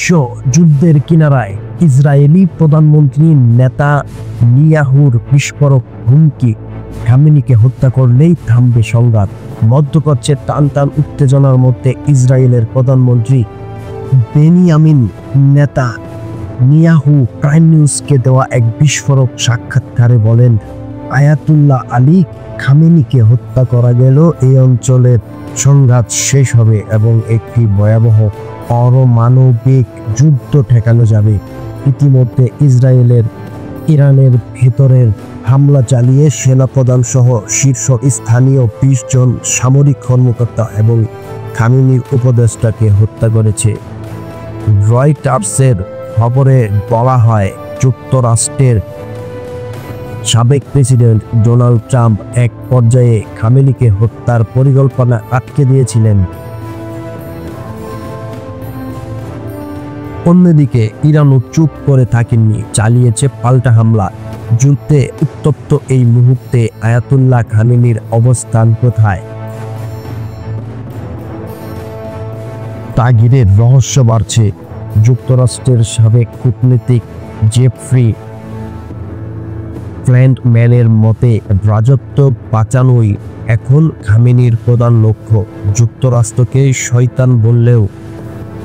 বিশ্ব যুদ্ধের কিনারায় ইসরায়েলি প্রধানমন্ত্রী নেতানিয়াহুর বিস্ফোরক হুমকি, খামেনিকে হত্যা করলেই থামবে সংঘাত। মধ্যপ্রাচ্যের টান টান উত্তেজনার মধ্যে ইসরায়েলের প্রধানমন্ত্রী বেনিয়ামিন নেতানিয়াহু প্রাইম নিউজকে দেওয়া এক বিস্ফোরক সাক্ষাৎকারে বলেন, আয়াতুল্লাহ আলী খামেনিকে হত্যা করা গেল এই অঞ্চলের সংঘাত শেষ হবে এবং একটি ভয়াবহ পারমাণবিক যুদ্ধ ঠেকানো যাবে। ইতিমধ্যে ইসরায়েলের ইরানের ভেতরের হামলা চালিয়ে সেনাপ্রধান সহ শীর্ষ স্থানীয় 20 জন সামরিক কর্মকর্তা এবং খামেনির উপদেষ্টাকে হত্যা করেছে। রয়টার্সের খবরে বলা হয়, যুক্তরাষ্ট্রের সাবেক প্রেসিডেন্ট ডোনাল্ড ট্রাম্প এক পর্যায়ে খামেনিকে হত্যার পরিকল্পনা আটকে দিয়েছিলেন। অন্যদিকে ইরানও চুপ করে থাকেননি, চালিয়েছে পাল্টা হামলা। যুদ্ধে উত্তপ্ত এই মুহূর্তে আয়াতুল্লাহ খামেনির অবস্থান কোথায় তা ঘিরে রহস্য বাড়ছে। যুক্তরাষ্ট্রের সাবেক কূটনীতিক জেফ্রি ফ্ল্যান্টম্যানের মতে, রাজত্ব বাঁচানোই এখন খামেনির প্রধান লক্ষ্য। যুক্তরাষ্ট্রকে শয়তান বললেও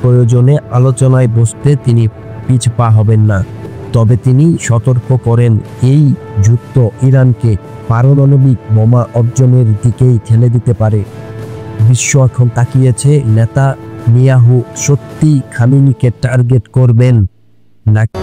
প্রয়োজনে আলোচনায় বসতে তিনি পিছপা হবেন না। তবে তিনি সতর্ক করেন, এই যুদ্ধ ইরানকে পারমাণবিক বোমা অর্জনের দিকেই ঠেলে দিতে পারে। বিশ্ব এখন তাকিয়েছে, নেতানিয়াহু সত্যি খামেনিকে টার্গেট করবেন নাকি।